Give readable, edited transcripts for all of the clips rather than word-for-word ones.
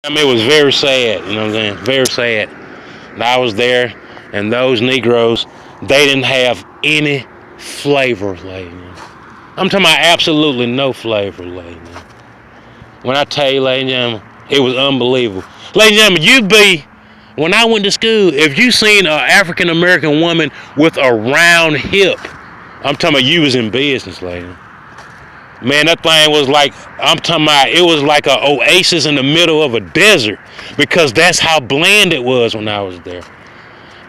I mean, it was very sad, you know what I'm saying? Very sad. And I was there, and those Negroes, they didn't have any flavor, ladies. I'm talking about absolutely no flavor, ladies. When I tell you, ladies and gentlemen, it was unbelievable. Ladies and gentlemen, when I went to school, if you seen an African American woman with a round hip, I'm talking about you was in business, lady. Man, that thing was like, I'm talking about, it was like an oasis in the middle of a desert because that's how bland it was when I was there.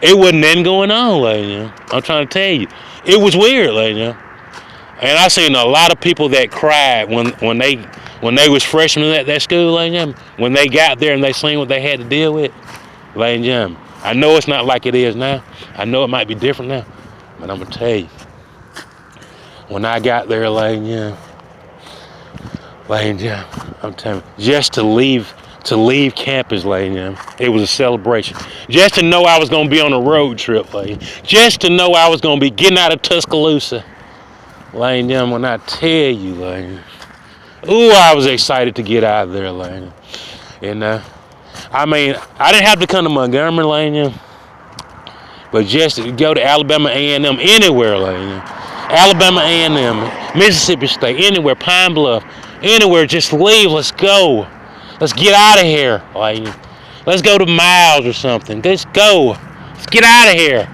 It wasn't nothing going on, lady. I'm trying to tell you. It was weird, lady. And I seen a lot of people that cried when they was freshmen at that school, lady. When they got there and they seen what they had to deal with, lady. I know it's not like it is now. I know it might be different now, but I'm gonna tell you. When I got there, lady, I'm telling you, just to leave campus, lady, it was a celebration. Just to know I was gonna be on a road trip, lady. Just to know I was gonna be getting out of Tuscaloosa, lady. When I tell you, lady, ooh, I was excited to get out of there, lady. And I mean, I didn't have to come to Montgomery, lady, but just to go to Alabama A&M, anywhere, lady. Alabama A&M, Mississippi State, anywhere, Pine Bluff, anywhere, just leave, let's go. Let's get out of here, lady. Let's go to Miles or something. Let's go. Let's get out of here.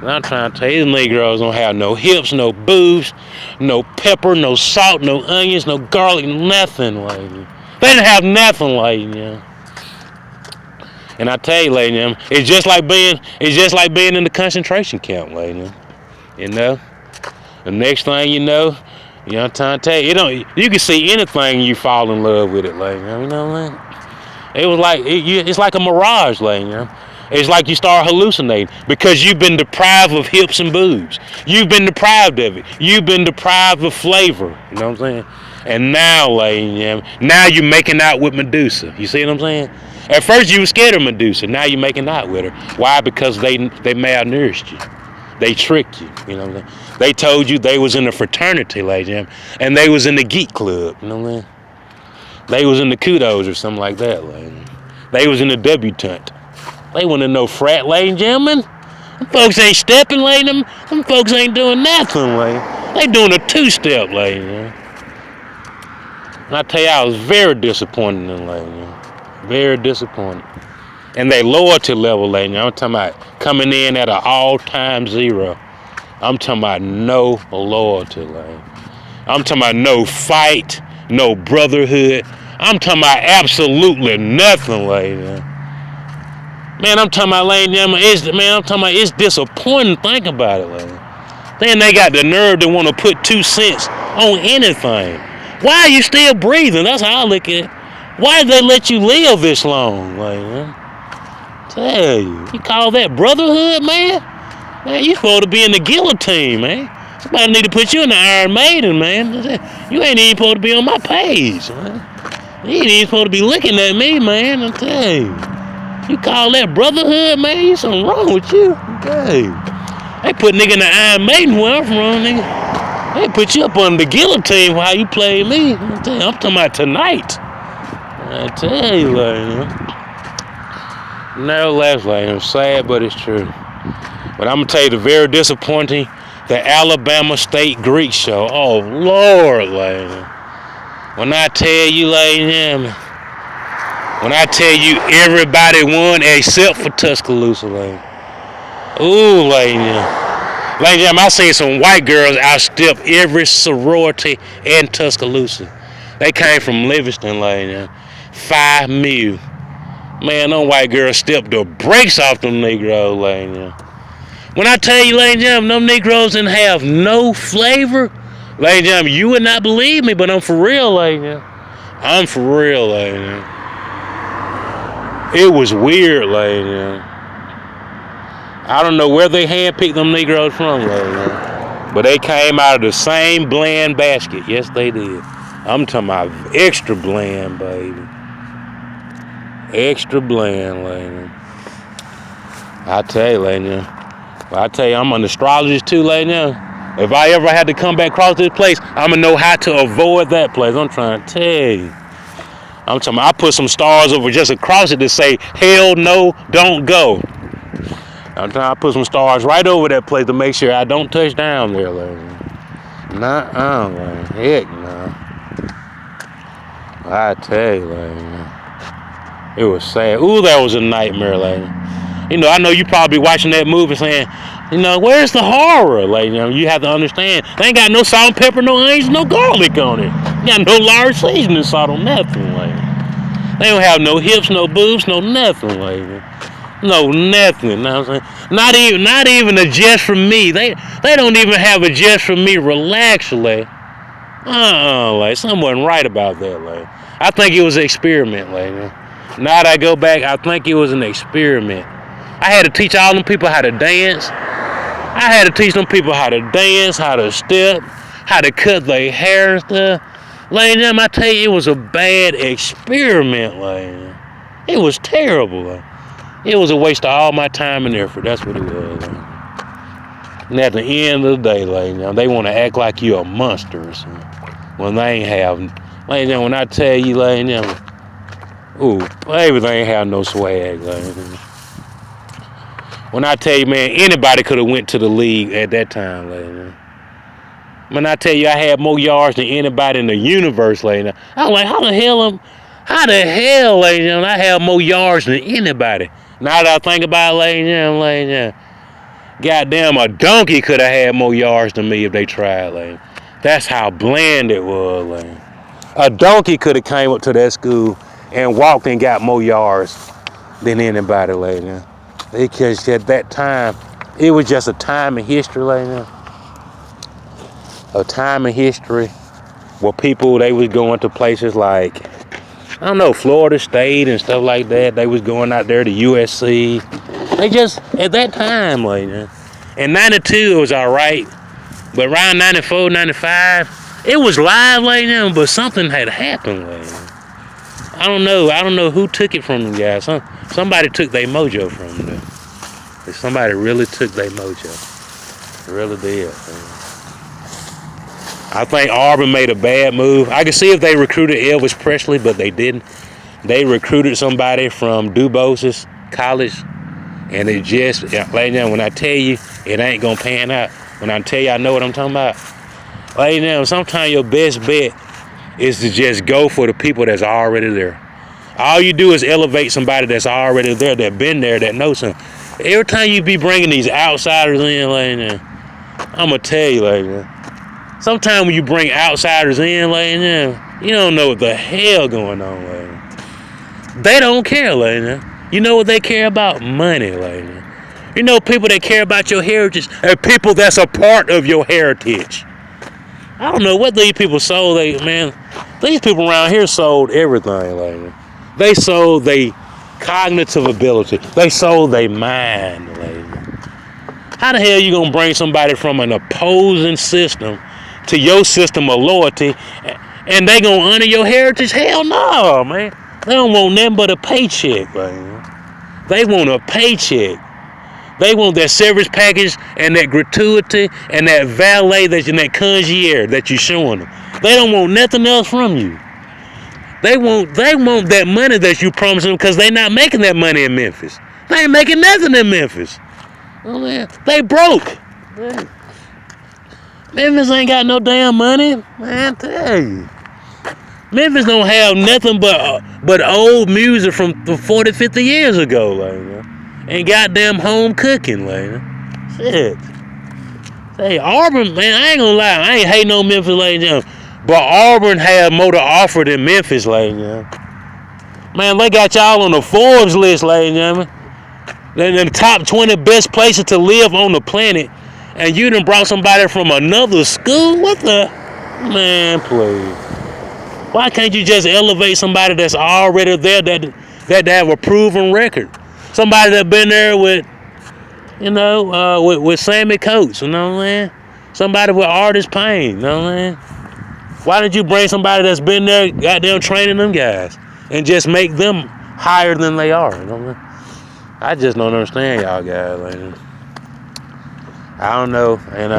And I'm trying to tell you, these Negroes don't have no hips, no boobs, no pepper, no salt, no onions, no garlic, nothing, lady. They didn't have nothing, lady. And I tell you, lady, it's just like being in the concentration camp, lady. You know? The next thing you know, I'm trying to tell you, you can see anything you fall in love with it, lady. You know what I mean? It was like it's like a mirage, lady. It's like you start hallucinating because you've been deprived of hips and boobs. You've been deprived of it. You've been deprived of flavor. You know what I'm saying? And now, lady, now you're making out with Medusa. You see what I'm saying? At first you were scared of Medusa. Now you're making out with her. Why? Because they malnourished you. They tricked you. You know what I'm saying? They told you they was in a fraternity, lady, and they was in the geek club. You know what I mean? They was in the kudos or something like that, lady. They was in the debutante. They wasn't in no frat, ladies and gentlemen. Them folks ain't stepping, lady. Them folks ain't doing nothing, lady. They doing a two-step, lady. And I tell you, I was very disappointed in them, lady. Very disappointed. And their loyalty level, lady, I'm talking about coming in at an all-time zero. I'm talking about no loyalty, lady. I'm talking about no fight, no brotherhood. I'm talking about absolutely nothing, lady. Man, I'm talking about, lady, it's disappointing. Think about it, lady. Then they got the nerve to want to put 2 cents on anything. Why are you still breathing? That's how I look at it. Why did they let you live this long, lady? Tell you call that brotherhood, man? Man, you supposed to be in the guillotine, man. Somebody need to put you in the Iron Maiden, man. You ain't even supposed to be on my page, man. You ain't even supposed to be looking at me, man. I tell you. You call that brotherhood, man? You something wrong with you. Okay. They put nigga in the Iron Maiden where I'm from, nigga. They put you up on the guillotine while you play me. I'm talking about tonight. I tell you, lady. No less, lady. I'm sad, but it's true. But I'm gonna tell you the very disappointing, the Alabama State Greek show. Oh Lord, lady. When I tell you, lady, when I tell you everybody won except for Tuscaloosa, lady. Ooh, lady. Lady, I seen some white girls outstep every sorority in Tuscaloosa. They came from Livingston, lady. 5 mil. Man, them white girls stepped the brakes off them Negroes, lady. When I tell you, lady, them Negroes didn't have no flavor, lady, you would not believe me, but I'm for real, lady. I'm for real, lady. It was weird, lady. I don't know where they handpicked them Negroes from, lady. But they came out of the same bland basket. Yes, they did. I'm talking about extra bland, baby. Extra bland, lady. I tell you, lady. I tell you, I'm an astrologist too, lady. If I ever had to come back across this place, I'm going to know how to avoid that place. I'm trying to tell you. I'm talking about I put some stars over just across it to say, hell no, don't go. I'm trying to put some stars right over that place to make sure I don't touch down there, lady. Nah, man. Heck no. I tell you, lady. It was sad. Ooh, that was a nightmare, lady. You know, I know you probably watching that movie saying, you know, where's the horror? Like, you know, you have to understand, they ain't got no salt and pepper, no onions, no garlic on it. Got no large seasoning salt on nothing, like. They don't have no hips, no boobs, no nothing, like. No nothing. You know what I'm saying? Not even a just for me. They don't even have a just for me relax, like. Like something wasn't right about that, like. I think it was an experiment, like. Now that I go back, I think it was an experiment. I had to teach all them people how to dance. I had to teach them people how to dance, how to step, how to cut their hair and stuff. Like, I tell you, it was a bad experiment, like. It was terrible, like. It was a waste of all my time and effort. That's what it was, like. And at the end of the day, like, they want to act like you're a monster or something. When they ain't have, like, when I tell you, like, ooh, everything ain't have no swag, like. When I tell you, man, anybody could have went to the league at that time, like. When I tell you I had more yards than anybody in the universe, like. I'm like, how the hell, like, I have more yards than anybody. Now that I think about it, like, goddamn, a donkey could have had more yards than me if they tried, like. That's how bland it was, like. A donkey could have came up to that school and walked and got more yards than anybody, like. Because at that time, it was just a time in history, like. A time in history where people, they was going to places like, I don't know, Florida State and stuff like that. They was going out there to USC. They just, at that time, like, in 92, it was all right. But around 94, 95, it was live, like, but something had happened, like. I don't know who took it from them guys. Somebody took their mojo from them. Somebody really took their mojo. They really did, man. I think Auburn made a bad move. I could see if they recruited Elvis Presley, but they didn't. They recruited somebody from Dubois College, and it just, like, when I tell you, it ain't gonna pan out. When I tell you, I know what I'm talking about. Like, sometimes your best bet is to just go for the people that's already there. All you do is elevate somebody that's already there, that been there, that knows something. Every time you be bringing these outsiders in, like, I'm gonna tell you, like, sometimes when you bring outsiders in, like, you don't know what the hell going on, like. They don't care, like. You know what they care about? Money, like. You know people that care about your heritage are people that's a part of your heritage. I don't know what these people sold. These people around here sold everything, like. They sold their cognitive ability. They sold their mind, like. How the hell you gonna bring somebody from an opposing system to your system of loyalty, and they gonna honor your heritage? Hell no, man. They don't want nothing but a paycheck, man. They want a paycheck. They want that service package and that gratuity and that valet and that concierge that you showing them. They don't want nothing else from you. They want that money that you promised them, because they not making that money in Memphis. They ain't making nothing in Memphis. Oh, man. They broke. Man. Memphis ain't got no damn money, man. I tell you, Memphis don't have nothing but old music from 40, 50 years ago, like, and goddamn home cooking, like. Shit. Hey, Auburn, man, I ain't gonna lie, I ain't hating on Memphis, like, but Auburn had more to offer than Memphis, like, man, they got y'all on the Forbes list, like, the top 20 best places to live on the planet. And you done brought somebody from another school? What the? Man, please. Why can't you just elevate somebody that's already there, that have a proven record? Somebody that been there with, with Sammy Coates, you know what I'm saying? Somebody with Artist Payne, you know what I'm saying? Why didn't you bring somebody that's been there, goddamn training them guys, and just make them higher than they are, you know what I'm saying? I just don't understand y'all guys, like. I don't know, and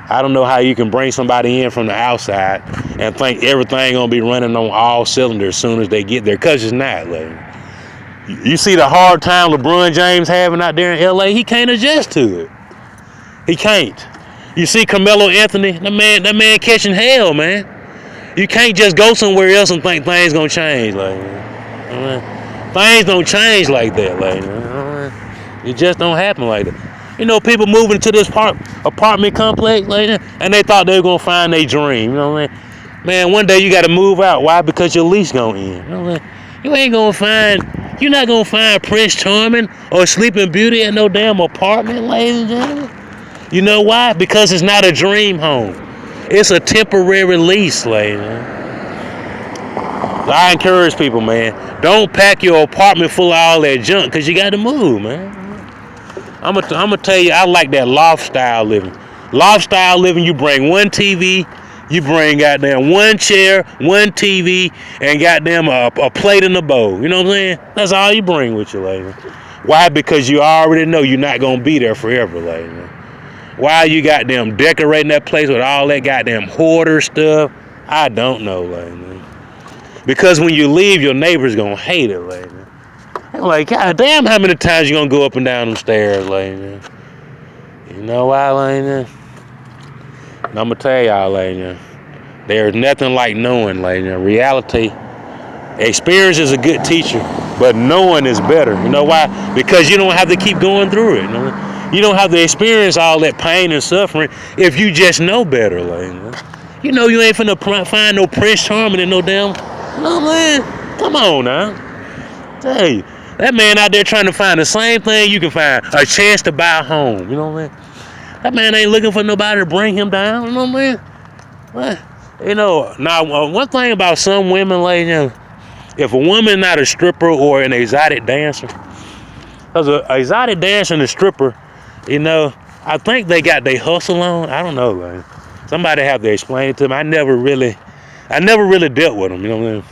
I don't know how you can bring somebody in from the outside and think everything gonna be running on all cylinders as soon as they get there, cause it's not. Like, you see the hard time LeBron James having out there in LA, he can't adjust to it. He can't. You see Carmelo Anthony, that man catching hell, man. You can't just go somewhere else and think things gonna change. Like, things don't change like that. Like, it just don't happen like that. You know, people moving to this apartment complex, like, and they thought they were gonna find their dream. You know what I mean? Man, one day you gotta move out. Why? Because your lease gonna end. You know what I mean? You're not gonna find Prince Charming or Sleeping Beauty at no damn apartment, ladies and gentlemen. You know why? Because it's not a dream home. It's a temporary lease, ladies. So I encourage people, man, don't pack your apartment full of all that junk, because you got to move, man. I'm gonna tell you, I like that loft style living. Loft style living, you bring one TV, you bring goddamn one chair, one TV, and goddamn a plate and a bowl. You know what I'm saying? That's all you bring with you, lady. Why? Because you already know you're not gonna be there forever, lady. Why you goddamn decorating that place with all that goddamn hoarder stuff? I don't know, lady. Because when you leave, your neighbor's gonna hate it, lady. I'm like, God damn, how many times you gonna go up and down them stairs, lady? You know why, lady? I'm gonna tell y'all, lady, there's nothing like knowing, lady. Reality, experience is a good teacher, but knowing is better. You know why? Because you don't have to keep going through it. You know? You don't have to experience all that pain and suffering if you just know better, lady. You know you ain't finna find no Prince Charming in no damn. No, man. Come on now. Tell you, that man out there trying to find the same thing you can find, a chance to buy a home. You know what I mean? That man ain't looking for nobody to bring him down. You know what I mean? What? You know, now one thing about some women, lady, if a woman not a stripper or an exotic dancer, because an exotic dancer and a stripper, you know, I think they got their hustle on. I don't know, lady. Somebody have to explain it to me. I never really dealt with them. You know what I mean?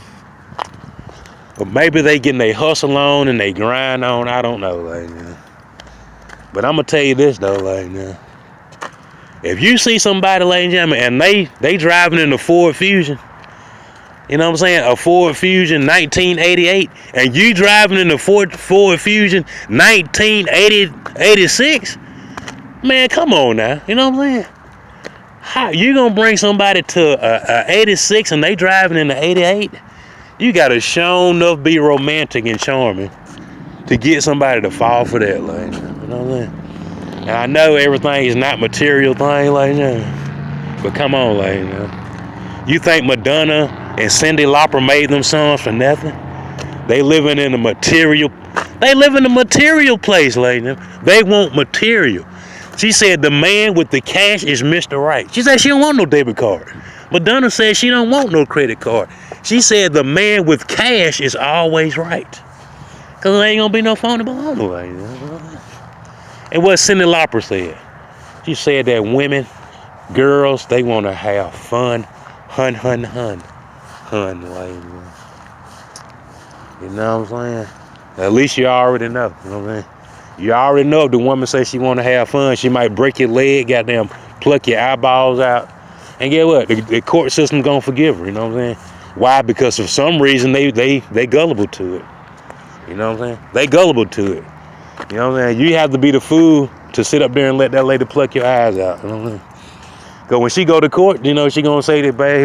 But maybe they getting their hustle on and they grind on. I don't know, lady. But I'm gonna tell you this though, lady. If you see somebody, ladies and gentlemen, and they driving in a Ford Fusion, you know what I'm saying? A Ford Fusion 1988, and you driving in a Ford Fusion 1986, man, come on now. You know what I'm saying? How you gonna bring somebody to a 86 and they driving in the 88? You gotta show enough be romantic and charming to get somebody to fall for that, lady. You know what I'm saying? Now, I know everything is not material thing, lady, but come on, lady. You think Madonna and Cyndi Lauper made them songs for nothing? They live in a material place, lady. They want material. She said the man with the cash is Mr. Right. She said she don't want no debit card. Madonna said she don't want no credit card. She said the man with cash is always right. Because there ain't gonna be no phony baloney, lady. And what Cyndi Lauper said, she said that women, girls, they want to have fun, hun, lady. You know what I'm saying? At least you already know. You know what I'm saying? You already know if the woman says she want to have fun, she might break your leg, goddamn, pluck your eyeballs out, and get what? The court system gonna forgive her. You know what I'm saying? Why? Because for some reason they gullible to it. You know what I'm saying? They gullible to it. You know what I'm saying? You have to be the fool to sit up there and let that lady pluck your eyes out. You know what I'm saying? Because when she go to court, you know, she going to say that, babe,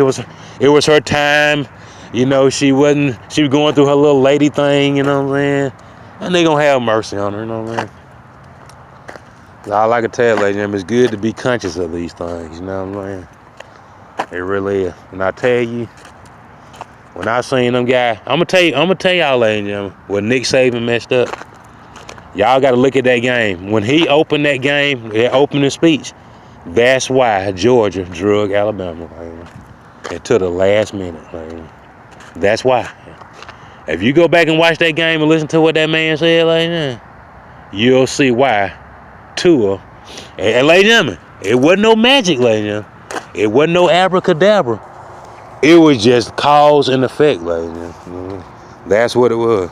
it was her time. You know, she was going through her little lady thing, you know what I'm saying? And they going to have mercy on her, you know what I'm saying? All I can tell, ladies and gentlemen, it's good to be conscious of these things, you know what I'm saying? It really is. And I tell you, when I seen them guys, I'm gonna tell y'all, ladies and gentlemen, when Nick Saban messed up. Y'all got to look at that game. When he opened that game, that opening speech, that's why Georgia drug Alabama, lady. And to the last minute, lady. That's why. If you go back and watch that game and listen to what that man said, lady, you'll see why Tua. And ladies and gentlemen, it wasn't no magic, ladies and gentlemen. It wasn't no abracadabra. It was just cause and effect, ladies and gentlemen. That's what it was.